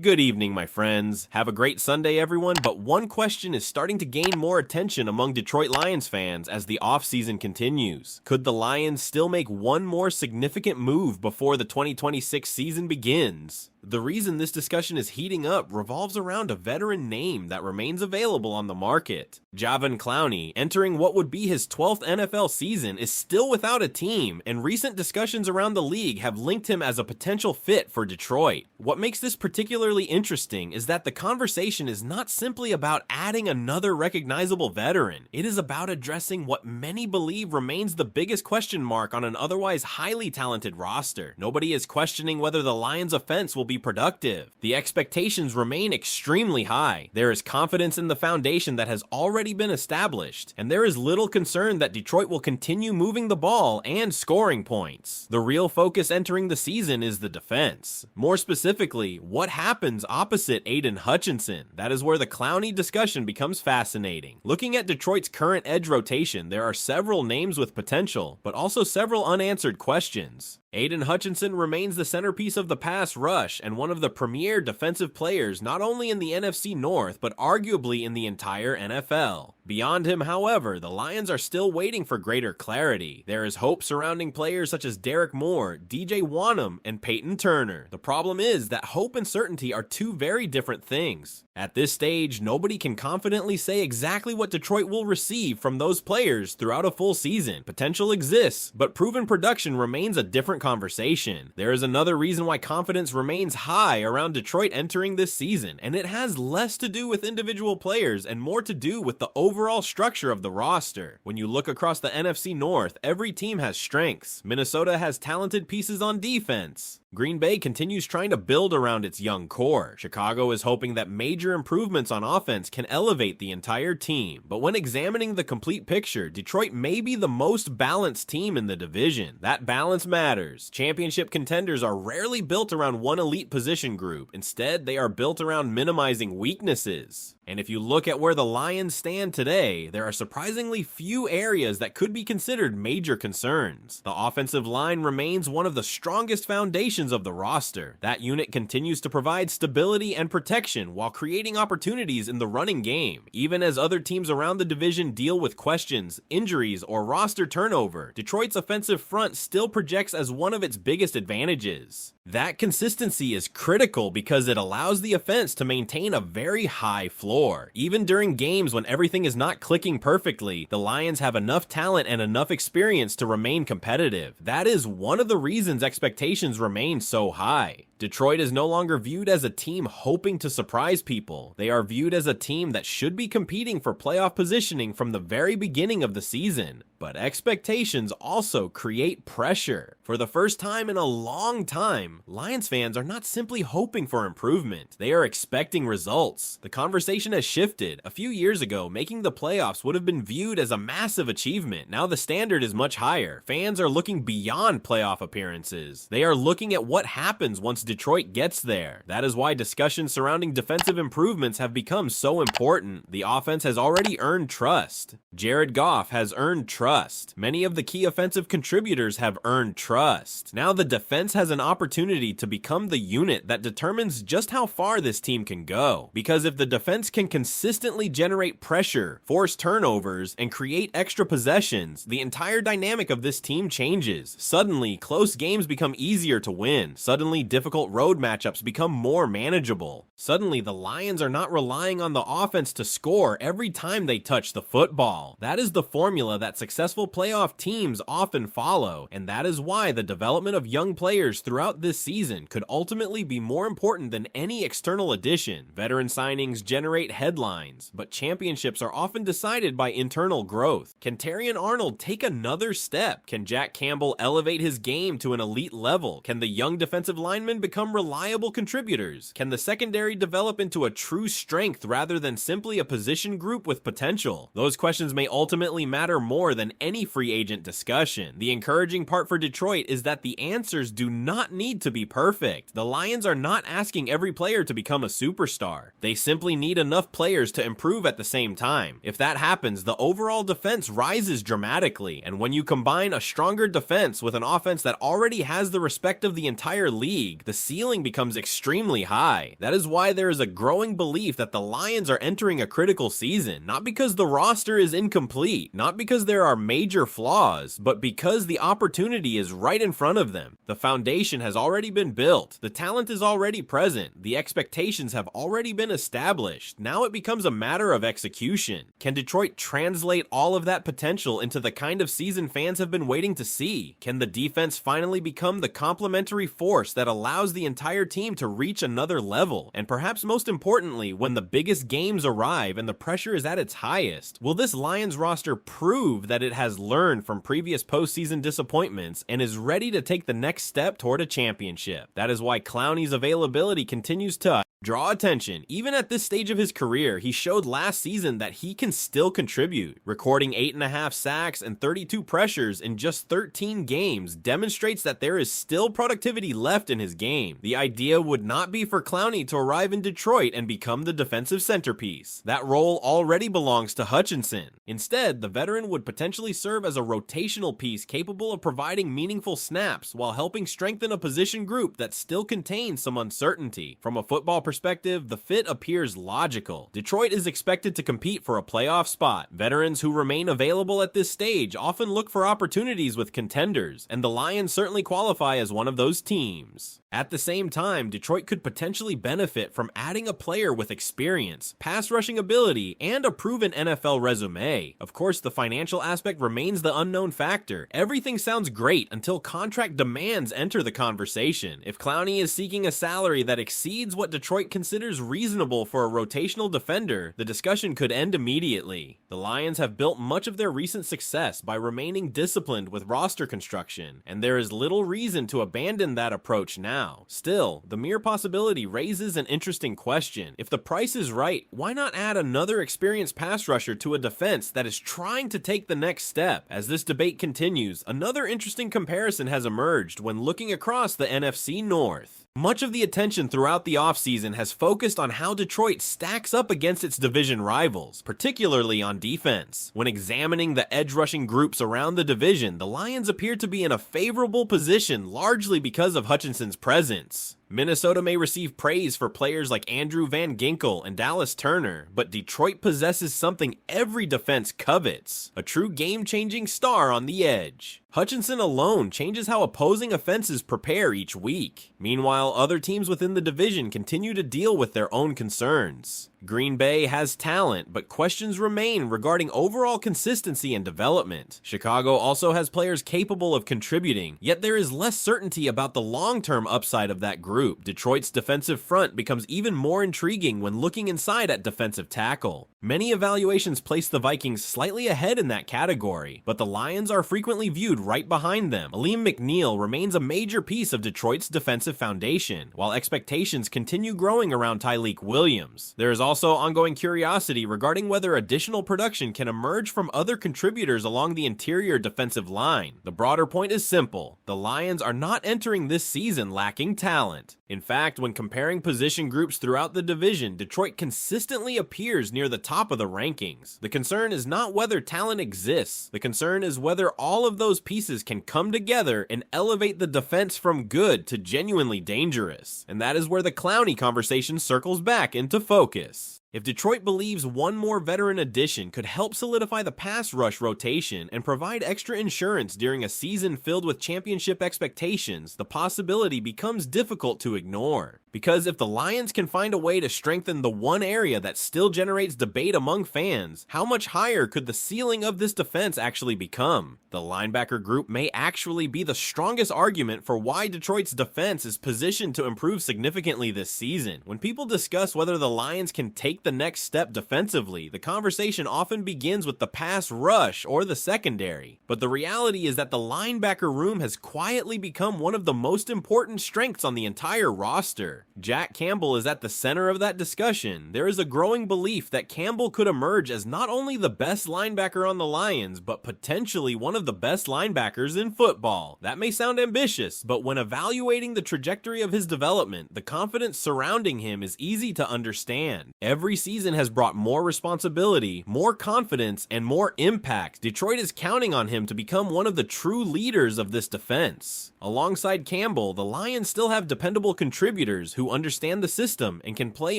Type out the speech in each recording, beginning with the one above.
Good evening, my friends. Have a great Sunday, everyone, but one question is starting to gain more attention among Detroit Lions fans as the offseason continues. Could the Lions still make one more significant move before the 2026 season begins? The reason this discussion is heating up revolves around a veteran name that remains available on the market. Jadeveon Clowney, entering what would be his 12th NFL season, is still without a team, and recent discussions around the league have linked him as a potential fit for Detroit. What makes this particularly interesting is that the conversation is not simply about adding another recognizable veteran. It is about addressing what many believe remains the biggest question mark on an otherwise highly talented roster. Nobody is questioning whether the Lions' offense will be productive. The expectations remain extremely high. There is confidence in the foundation that has already been established, and there is little concern that Detroit will continue moving the ball and scoring points. The real focus entering the season is the defense. More specifically, what happens opposite Aiden Hutchinson? That is where the Clowney discussion becomes fascinating. Looking at Detroit's current edge rotation, there are several names with potential, but also several unanswered questions. Aiden Hutchinson remains the centerpiece of the pass rush and one of the premier defensive players not only in the NFC North, but arguably in the entire NFL. Beyond him, however, the Lions are still waiting for greater clarity. There is hope surrounding players such as Derek Moore, DJ Wonnum, and Peyton Turner. The problem is that hope and certainty are two very different things. At this stage, nobody can confidently say exactly what Detroit will receive from those players throughout a full season. Potential exists, but proven production remains a different conversation. There is another reason why confidence remains high around Detroit entering this season, and it has less to do with individual players and more to do with the overall structure of the roster. When you look across the NFC North, every team has strengths. Minnesota has talented pieces on defense. Green Bay continues trying to build around its young core. Chicago is hoping that major improvements on offense can elevate the entire team. But when examining the complete picture, Detroit may be the most balanced team in the division. That balance matters. Championship contenders are rarely built around one elite position group. Instead, they are built around minimizing weaknesses. And if you look at where the Lions stand today, there are surprisingly few areas that could be considered major concerns. The offensive line remains one of the strongest foundations of the roster. That unit continues to provide stability and protection while creating opportunities in the running game. Even as other teams around the division deal with questions, injuries, or roster turnover, Detroit's offensive front still projects as one of its biggest advantages. That consistency is critical because it allows the offense to maintain a very high floor. Even during games when everything is not clicking perfectly, the Lions have enough talent and enough experience to remain competitive. That is one of the reasons expectations remain so high. Detroit is no longer viewed as a team hoping to surprise people. They are viewed as a team that should be competing for playoff positioning from the very beginning of the season. But expectations also create pressure. For the first time in a long time, Lions fans are not simply hoping for improvement. They are expecting results. The conversation has shifted. A few years ago, making the playoffs would have been viewed as a massive achievement. Now the standard is much higher. Fans are looking beyond playoff appearances. They are looking at what happens once Detroit gets there. That is why discussions surrounding defensive improvements have become so important. The offense has already earned trust. Jared Goff has earned trust. Many of the key offensive contributors have earned trust. Now the defense has an opportunity to become the unit that determines just how far this team can go. Because if the defense can consistently generate pressure, force turnovers, and create extra possessions, the entire dynamic of this team changes. Suddenly, close games become easier to win. Suddenly, difficult road matchups become more manageable. Suddenly, the Lions are not relying on the offense to score every time they touch the football. That is the formula that successful playoff teams often follow, and that is why the development of young players throughout this season could ultimately be more important than any external addition. Veteran signings generate headlines, but championships are often decided by internal growth. Can Terrion Arnold take another step? Can Jack Campbell elevate his game to an elite level? Can the young defensive linemen become reliable contributors? Can the secondary develop into a true strength rather than simply a position group with potential? Those questions may ultimately matter more than any free agent discussion. The encouraging part for Detroit is that the answers do not need to be perfect. The Lions are not asking every player to become a superstar. They simply need enough players to improve at the same time. If that happens, the overall defense rises dramatically, and when you combine a stronger defense with an offense that already has the respect of the entire league, the ceiling becomes extremely high. That is why there is a growing belief that the Lions are entering a critical season, not because the roster is incomplete, not because there are major flaws, but because the opportunity is right in front of them. The foundation has already been built, the talent is already present, the expectations have already been established. Now it becomes a matter of execution. Can Detroit translate all of that potential into the kind of season fans have been waiting to see? Can the defense finally become the complementary force that allows the entire team to reach another level? And perhaps most importantly, when the biggest games arrive and the pressure is at its highest, will this Lions roster prove that it has learned from previous postseason disappointments and is ready to take the next step toward a championship? That is why Clowney's availability continues to draw attention. Even at this stage of his career, he showed last season that he can still contribute. Recording 8.5 sacks and 32 pressures in just 13 games demonstrates that there is still productivity left in his game. The idea would not be for Clowney to arrive in Detroit and become the defensive centerpiece. That role already belongs to Hutchinson. Instead, the veteran would potentially serve as a rotational piece capable of providing meaningful snaps while helping strengthen a position group that still contains some uncertainty. From a football perspective, the fit appears logical. Detroit is expected to compete for a playoff spot. Veterans who remain available at this stage often look for opportunities with contenders, and the Lions certainly qualify as one of those teams. At the same time, Detroit could potentially benefit from adding a player with experience, pass rushing ability, and a proven NFL resume. Of course, the financial aspect remains the unknown factor. Everything sounds great until contract demands enter the conversation. If Clowney is seeking a salary that exceeds what Detroit considers reasonable for a rotational defender, the discussion could end immediately. The Lions have built much of their recent success by remaining disciplined with roster construction, and there is little reason to abandon that approach now. Still, the mere possibility raises an interesting question. If the price is right, why not add another experienced pass rusher to a defense that is trying to take the next step? As this debate continues, another interesting comparison has emerged when looking across the NFC North. Much of the attention throughout the offseason has focused on how Detroit stacks up against its division rivals, particularly on defense. When examining the edge-rushing groups around the division, the Lions appear to be in a favorable position largely because of Hutchinson's presence. Minnesota may receive praise for players like Andrew Van Ginkel and Dallas Turner, but Detroit possesses something every defense covets: a true game-changing star on the edge. Hutchinson alone changes how opposing offenses prepare each week. Meanwhile, other teams within the division continue to deal with their own concerns. Green Bay has talent, but questions remain regarding overall consistency and development. Chicago also has players capable of contributing, yet there is less certainty about the long-term upside of that group. Detroit's defensive front becomes even more intriguing when looking inside at defensive tackle. Many evaluations place the Vikings slightly ahead in that category, but the Lions are frequently viewed right behind them. Aleem McNeil remains a major piece of Detroit's defensive foundation, while expectations continue growing around Tyleik Williams. There is also ongoing curiosity regarding whether additional production can emerge from other contributors along the interior defensive line. The broader point is simple: the Lions are not entering this season lacking talent. In fact, when comparing position groups throughout the division, Detroit consistently appears near the top of the rankings. The concern is not whether talent exists. The concern is whether all of those pieces can come together and elevate the defense from good to genuinely dangerous. And that is where the Clowney conversation circles back into focus. If Detroit believes one more veteran addition could help solidify the pass rush rotation and provide extra insurance during a season filled with championship expectations, the possibility becomes difficult to ignore. Because if the Lions can find a way to strengthen the one area that still generates debate among fans, how much higher could the ceiling of this defense actually become? The linebacker group may actually be the strongest argument for why Detroit's defense is positioned to improve significantly this season. When people discuss whether the Lions can take the next step defensively, the conversation often begins with the pass rush or the secondary. But the reality is that the linebacker room has quietly become one of the most important strengths on the entire roster. Jack Campbell is at the center of that discussion. There is a growing belief that Campbell could emerge as not only the best linebacker on the Lions, but potentially one of the best linebackers in football. That may sound ambitious, but when evaluating the trajectory of his development, the confidence surrounding him is easy to understand. Every every season has brought more responsibility, more confidence, and more impact, Detroit is counting on him to become one of the true leaders of this defense. Alongside Campbell, the Lions still have dependable contributors who understand the system and can play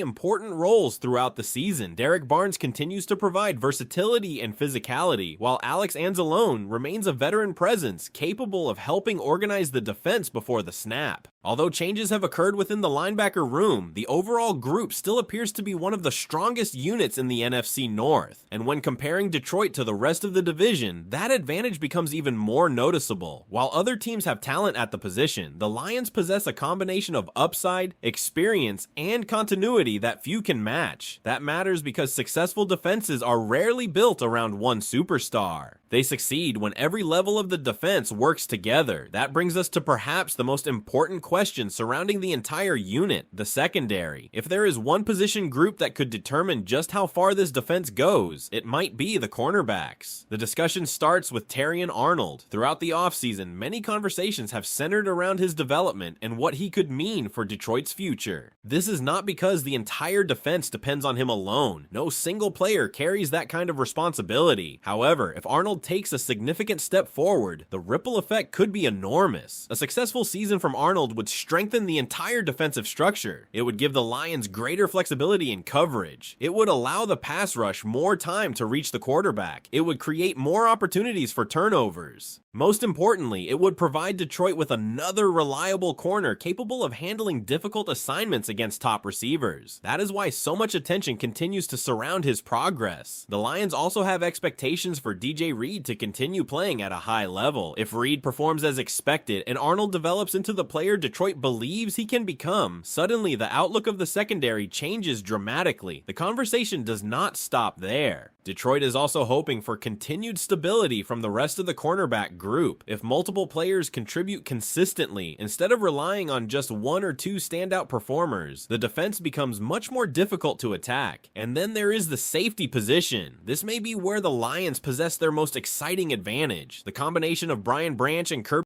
important roles throughout the season. Derek Barnes continues to provide versatility and physicality, while Alex Anzalone remains a veteran presence capable of helping organize the defense before the snap. Although changes have occurred within the linebacker room, the overall group still appears to be one of the strongest units in the NFC North, and when comparing Detroit to the rest of the division, that advantage becomes even more noticeable. While other teams have talent at the position, the Lions possess a combination of upside, experience, and continuity that few can match. That matters because successful defenses are rarely built around one superstar. They succeed when every level of the defense works together. That brings us to perhaps the most important question surrounding the entire unit, the secondary. If there is one position group that could determine just how far this defense goes, it might be the cornerbacks. The discussion starts with Terrion Arnold. Throughout the offseason, many conversations have centered around his development and what he could mean for Detroit's future. This is not because the entire defense depends on him alone. No single player carries that kind of responsibility. However, if Arnold takes a significant step forward, the ripple effect could be enormous. A successful season from Arnold would strengthen the entire defensive structure. It would give the Lions greater flexibility in coverage. It would allow the pass rush more time to reach the quarterback. It would create more opportunities for turnovers. Most importantly, it would provide Detroit with another reliable corner capable of handling difficult assignments against top receivers. That is why so much attention continues to surround his progress. The Lions also have expectations for DJ Reed to continue playing at a high level. If Reed performs as expected and Arnold develops into the player Detroit believes he can become, suddenly the outlook of the secondary changes dramatically. The conversation does not stop there. Detroit is also hoping for continued stability from the rest of the cornerback group. If multiple players contribute consistently, instead of relying on just one or two standout performers, the defense becomes much more difficult to attack. And then there is the safety position. This may be where the Lions possess their most exciting advantage. The combination of Brian Branch and Kirby